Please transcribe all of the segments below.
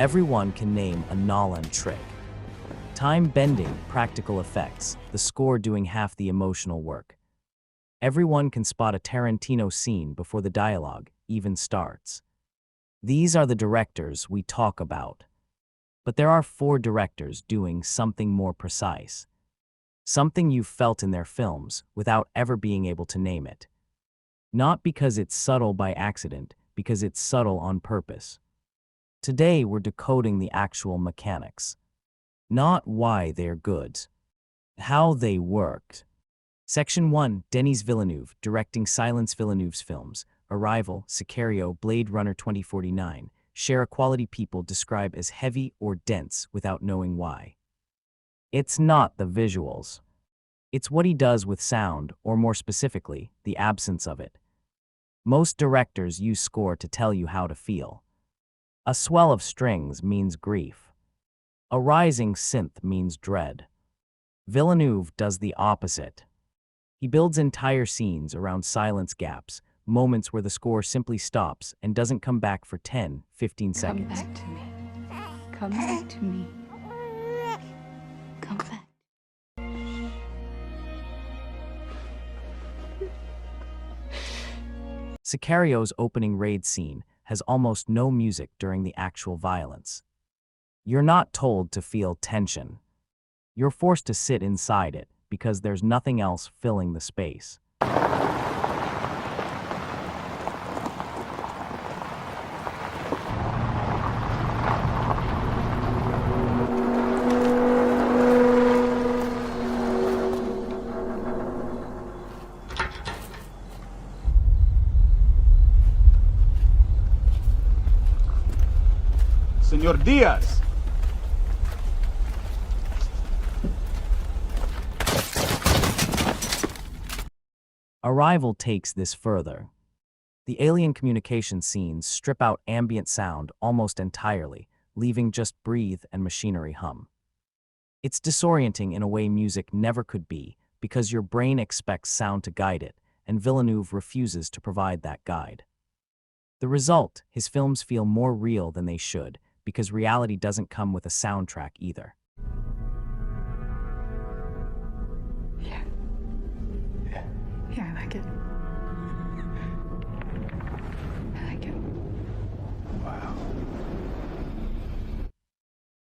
Everyone can name a Nolan trick. Time-bending practical effects, the score doing half the emotional work. Everyone can spot a Tarantino scene before the dialogue even starts. These are the directors we talk about. But there are 4 directors doing something more precise. Something you've felt in their films without ever being able to name it. Not because it's subtle by accident, because it's subtle on purpose. Today we're decoding the actual mechanics. Not why they're good, how they worked. Section 1, Denis Villeneuve, directing Silence Villeneuve's films, Arrival, Sicario, Blade Runner 2049, share a quality people describe as heavy or dense without knowing why. It's not the visuals. It's what he does with sound, or more specifically, the absence of it. Most directors use score to tell you how to feel. A swell of strings means grief. A rising synth means dread. Villeneuve does the opposite. He builds entire scenes around silence gaps, moments where the score simply stops and doesn't come back for 10, 15 seconds. Come back to me. Come back to me. Come back. Sicario's opening raid scene has almost no music during the actual violence. You're not told to feel tension. You're forced to sit inside it because there's nothing else filling the space. Señor Diaz! Arrival takes this further. The alien communication scenes strip out ambient sound almost entirely, leaving just breathe and machinery hum. It's disorienting in a way music never could be, because your brain expects sound to guide it, and Villeneuve refuses to provide that guide. The result, his films feel more real than they should, because reality doesn't come with a soundtrack either. Yeah. Yeah, I like it. I like it. Wow.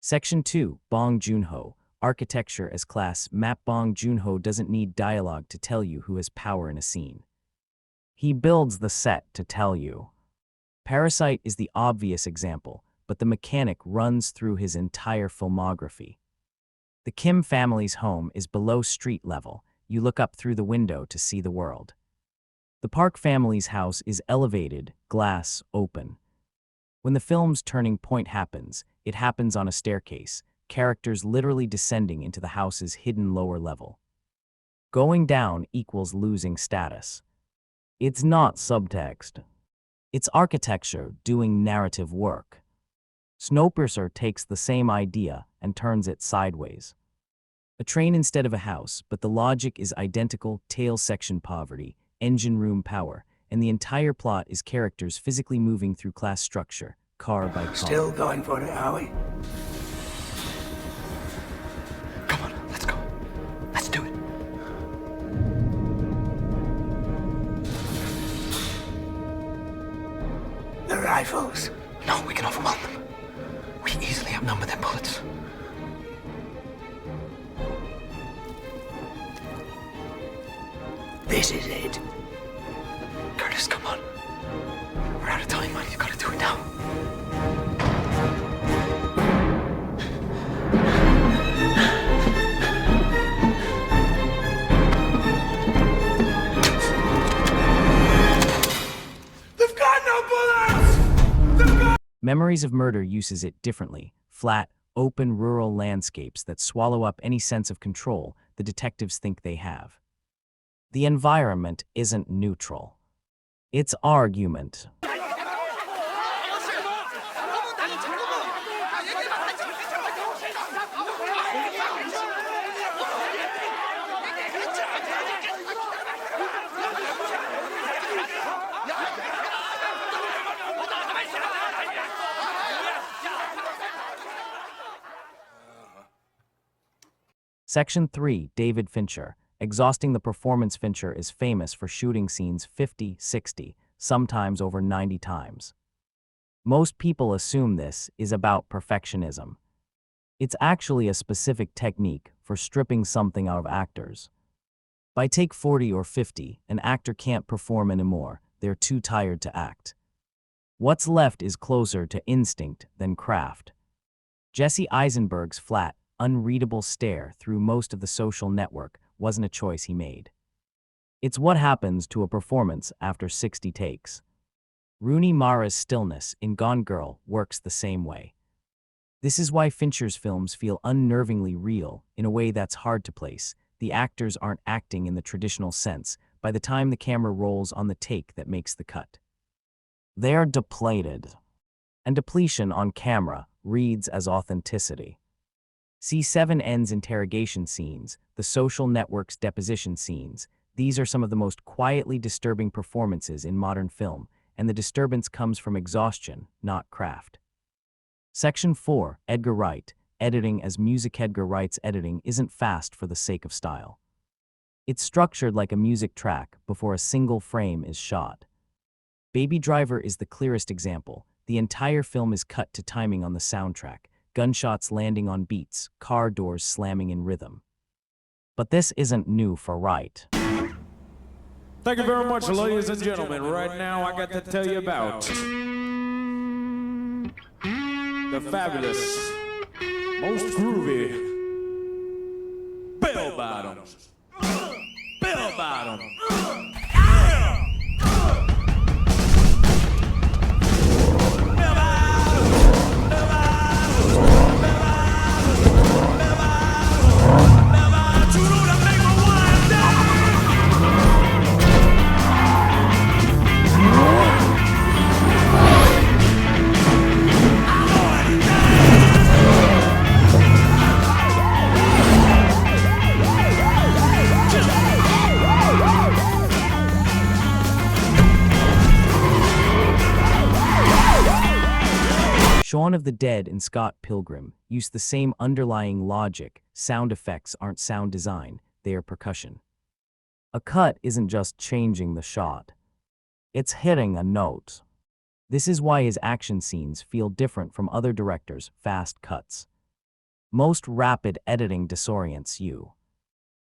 Section 2, Bong Joon-ho, Architecture as Class. Map. Bong Joon-ho doesn't need dialogue to tell you who has power in a scene. He builds the set to tell you. Parasite is the obvious example, but the mechanic runs through his entire filmography. The Kim family's home is below street level. You look up through the window to see the world. The Park family's house is elevated, glass open. When the film's turning point happens, it happens on a staircase, characters literally descending into the house's hidden lower level. Going down equals losing status. It's not subtext. It's architecture doing narrative work. Snowpiercer takes the same idea and turns it sideways. A train instead of a house, but the logic is identical: tail section poverty, engine room power, and the entire plot is characters physically moving through class structure, car by car. Still going for it, are we? Come on, let's go. Let's do it. The rifles. No, we can overwhelm them. We easily outnumber their bullets. This is it. Curtis, come on. We're out of time, man. You gotta do it now. They've got no bullets! Memories of Murder uses it differently: flat, open rural landscapes that swallow up any sense of control the detectives think they have. The environment isn't neutral. It's argument. Section 3, David Fincher. Exhausting the performance. Fincher is famous for shooting scenes 50, 60, sometimes over 90 times. Most people assume this is about perfectionism. It's actually a specific technique for stripping something out of actors. By take 40 or 50, an actor can't perform anymore. They're too tired to act. What's left is closer to instinct than craft. Jesse Eisenberg's flat, unreadable stare through most of The Social Network wasn't a choice he made. It's what happens to a performance after 60 takes. Rooney Mara's stillness in Gone Girl works the same way. This is why Fincher's films feel unnervingly real in a way that's hard to place. The actors aren't acting in the traditional sense by the time the camera rolls on the take that makes the cut. They're depleted. And depletion on camera reads as authenticity. C7N's interrogation scenes, The Social Network's deposition scenes, these are some of the most quietly disturbing performances in modern film, and the disturbance comes from exhaustion, not craft. Section 4, Edgar Wright. Editing as music. Edgar Wright's editing isn't fast for the sake of style. It's structured like a music track before a single frame is shot. Baby Driver is the clearest example. The entire film is cut to timing on the soundtrack, gunshots landing on beats, car doors slamming in rhythm. But this isn't new for Wright. Thank you very much, ladies and gentlemen. Right now, I got to tell you about the fabulous, most groovy bell bottoms. Bell bottoms. Shaun of the Dead and Scott Pilgrim use the same underlying logic. Sound effects aren't sound design, they are percussion. A cut isn't just changing the shot. It's hitting a note. This is why his action scenes feel different from other directors' fast cuts. Most rapid editing disorients you.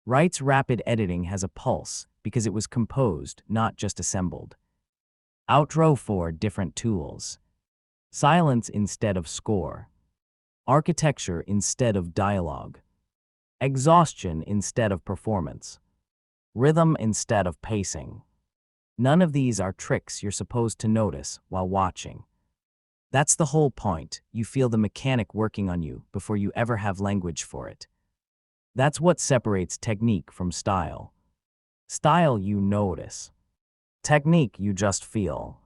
Wright's rapid editing has a pulse because it was composed, not just assembled. Outro for different tools. Silence instead of score. Architecture instead of dialogue. Exhaustion instead of performance. Rhythm instead of pacing. None of these are tricks you're supposed to notice while watching. That's the whole point. You feel the mechanic working on you before you ever have language for it. That's what separates technique from style. Style you notice. Technique you just feel.